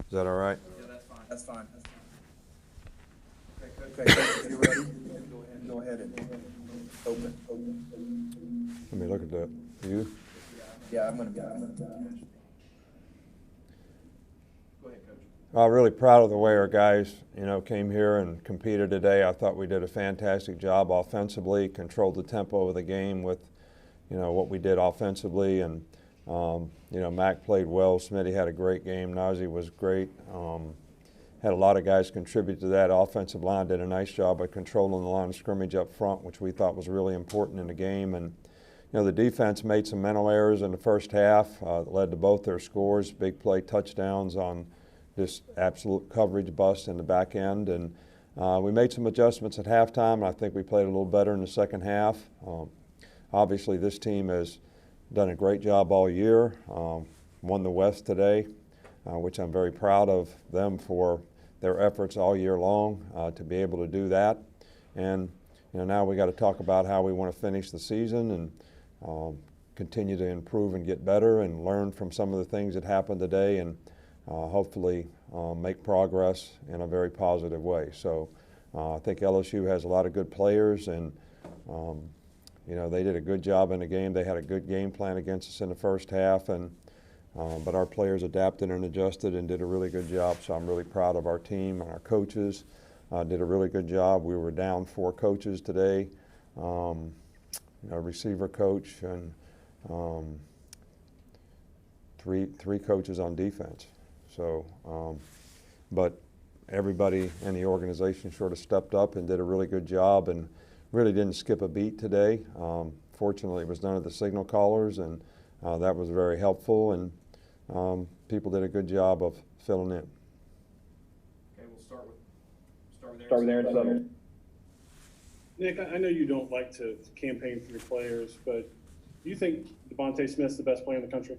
Is that all right? Yeah, that's fine. That's fine. Okay, Okay, Coach, if you're ready, go ahead and open. Let me look at that. You? Yeah, I'm gonna be. Go ahead, Coach. I'm really proud of the way our guys, came here and competed today. I thought we did a fantastic job offensively, controlled the tempo of the game with, what we did offensively. And, Mac played well. Smitty had a great game. Najee was great. Had a lot of guys contribute to that. Offensive line did a nice job of controlling the line of scrimmage up front, which we thought was really important in the game. And, the defense made some mental errors in the first half, led to both their scores, big play touchdowns on just absolute coverage bust in the back end. And we made some adjustments at halftime, and I think we played a little better in the second half. Obviously, this team has done a great job all year, won the West today, which I'm very proud of them for their efforts all year long to be able to do that. And now we got to talk about how we want to finish the season and continue to improve and get better and learn from some of the things that happened today and hopefully make progress in a very positive way. So I think LSU has a lot of good players, and they did a good job in the game. They had a good game plan against us in the first half, and but our players adapted and adjusted and did a really good job. So I'm really proud of our team, and our coaches did a really good job. We were down 4 coaches today. A receiver coach and three coaches on defense. So, but everybody in the organization sort of stepped up and did a really good job and really didn't skip a beat today. Fortunately, it was none of the signal callers, and that was very helpful, and people did a good job of filling in. Okay, we'll start with Aaron Sutton. Nick, I know you don't like to campaign for your players, but do you think Bamatime Smith's the best player in the country?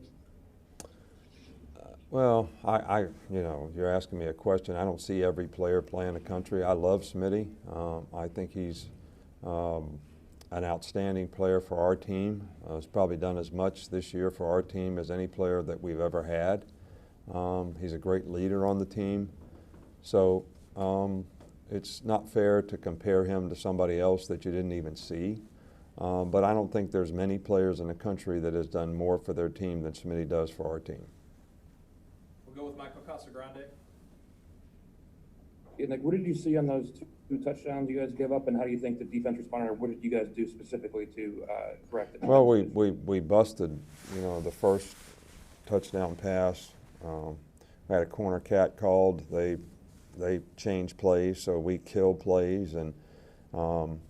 Well, you're asking me a question. I don't see every player play in the country. I love Smitty. I think he's an outstanding player for our team. He's probably done as much this year for our team as any player that we've ever had. He's a great leader on the team. So it's not fair to compare him to somebody else that you didn't even see. But I don't think there's many players in the country that has done more for their team than Smitty does for our team. We'll go with Michael Casagrande. Yeah, Nick, what did you see on those 2 touchdowns you guys gave up, and how do you think the defense responded, or what did you guys do specifically to correct it? Well, we busted, the first touchdown pass. We had a corner cat called. They changed plays, so we killed plays, and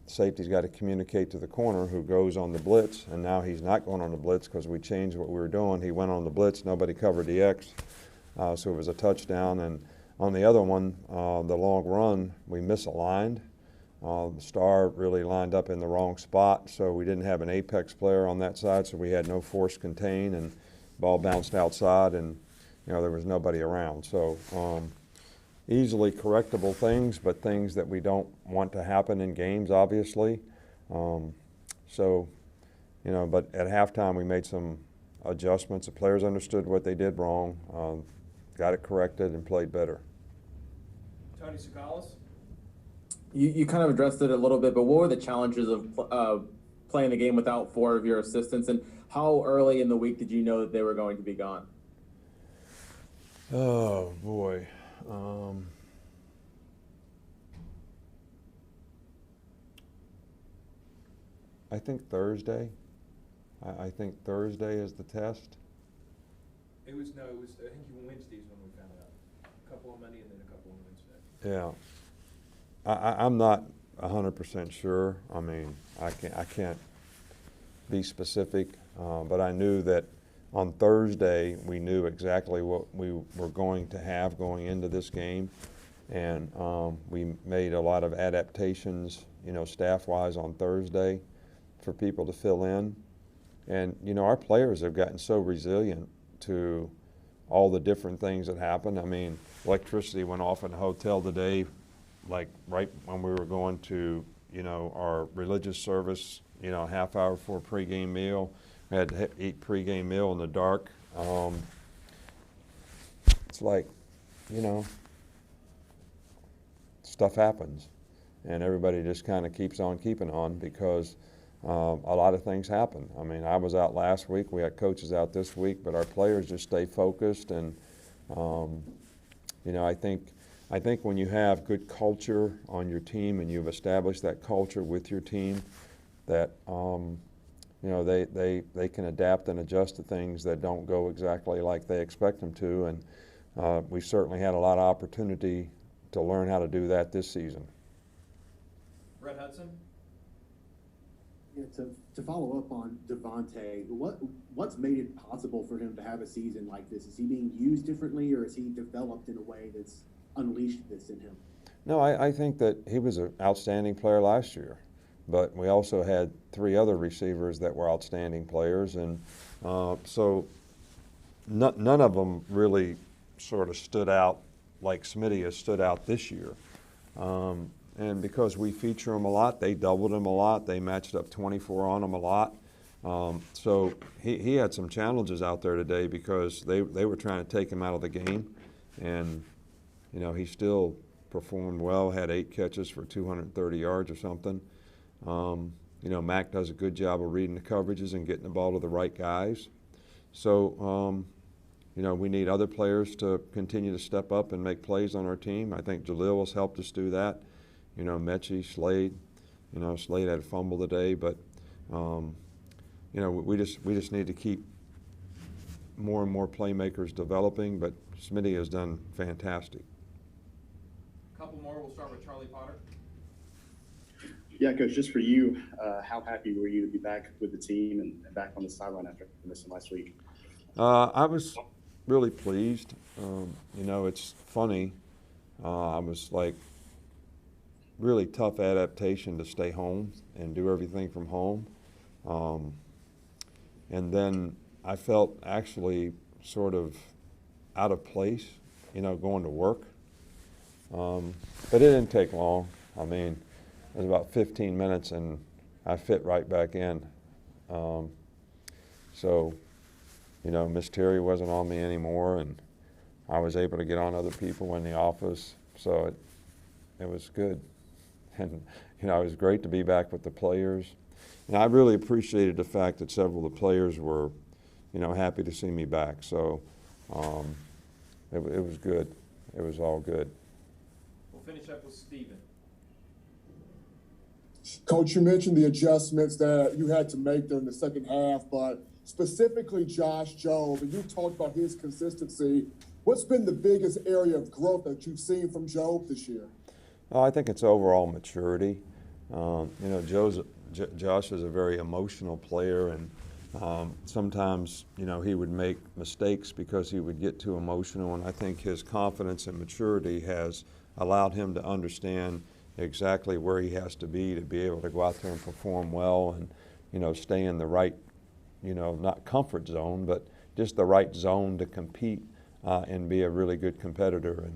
safety's got to communicate to the corner who goes on the blitz, and now he's not going on the blitz because we changed what we were doing. He went on the blitz, nobody covered the X, so it was a touchdown. And on the other one, the long run, we misaligned. The star really lined up in the wrong spot, so we didn't have an apex player on that side, so we had no force contain, and ball bounced outside, and there was nobody around. So easily correctable things, but things that we don't want to happen in games, obviously. But at halftime we made some adjustments. The players understood what they did wrong, got it corrected, and played better. Tony Sakalas. You kind of addressed it a little bit, but what were the challenges of playing the game without 4 of your assistants, and how early in the week did you know that they were going to be gone? Oh, boy. I think Thursday. I think Thursday is the test. I think Wednesdays when we found out. A couple on Monday and then a couple on Wednesday. Yeah. I'm not 100% sure. I mean, I can't be specific, but I knew that on Thursday we knew exactly what we were going to have going into this game, and we made a lot of adaptations, staff-wise on Thursday for people to fill in. And, our players have gotten so resilient to all the different things that happen. I mean, electricity went off in the hotel today, like right when we were going to, our religious service, a half hour before a pregame meal. We had to eat pregame meal in the dark. It's like you know, stuff happens, and everybody just kind of keeps on keeping on because a lot of things happen. I mean, I was out last week. We had coaches out this week, but our players just stay focused. And you know, I think when you have good culture on your team and you've established that culture with your team, that you know, they can adapt and adjust to things that don't go exactly like they expect them to. And we certainly had a lot of opportunity to learn how to do that this season. Brett Hudson? Yeah, to follow up on Devontae, what's made it possible for him to have a season like this? Is he being used differently, or is he developed in a way that's unleashed this in him? No, I think that he was an outstanding player last year, but we also had 3 other receivers that were outstanding players, and so none of them really sort of stood out like Smitty has stood out this year. And because we feature him a lot, they doubled him a lot, they matched up 24 on him a lot. So he had some challenges out there today because they were trying to take him out of the game, and you know, he still performed well, had 8 catches for 230 yards or something. You know, Mac does a good job of reading the coverages and getting the ball to the right guys. So, you know, we need other players to continue to step up and make plays on our team. I think Jalil has helped us do that. You know, Mechie, Slade. You know, Slade had a fumble today, but you know, we just need to keep more and more playmakers developing. But Smitty has done fantastic. A couple more. We'll start with Charlie Potter. Yeah, Coach, just for you, how happy were you to be back with the team and back on the sideline after missing last week? I was really pleased. You know, it's funny. I was like really tough adaptation to stay home and do everything from home. And then I felt actually sort of out of place, you know, going to work. But it didn't take long. I mean, it was about 15 minutes and I fit right back in. So, you know, Miss Terry wasn't on me anymore, and I was able to get on other people in the office. So it was good. And, you know, it was great to be back with the players. And I really appreciated the fact that several of the players were, you know, happy to see me back. So it was good. It was all good. We'll finish up with Steven. Coach, you mentioned the adjustments that you had to make during the second half, but specifically Josh Jobe, and you talked about his consistency. What's been the biggest area of growth that you've seen from Jobe this year? Oh, I think it's overall maturity. You know, Josh is a very emotional player, and sometimes, you know, he would make mistakes because he would get too emotional, and I think his confidence and maturity has allowed him to understand exactly where he has to be able to go out there and perform well and, you know, stay in the right, you know, not comfort zone, but just the right zone to compete and be a really good competitor.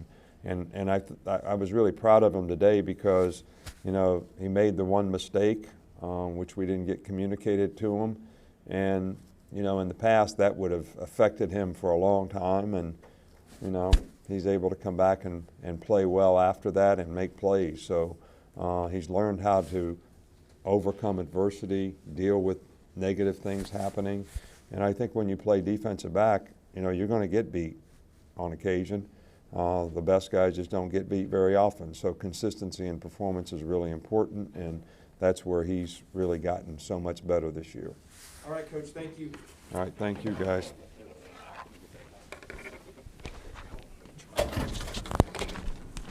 And I was really proud of him today because, you know, he made the one mistake, which we didn't get communicated to him. And, you know, in the past that would have affected him for a long time. And, you know, he's able to come back and play well after that and make plays. So he's learned how to overcome adversity, deal with negative things happening. And I think when you play defensive back, you know, you're going to get beat on occasion. The best guys just don't get beat very often. So consistency in performance is really important, and that's where he's really gotten so much better this year. All right, Coach, thank you. All right, thank you, guys.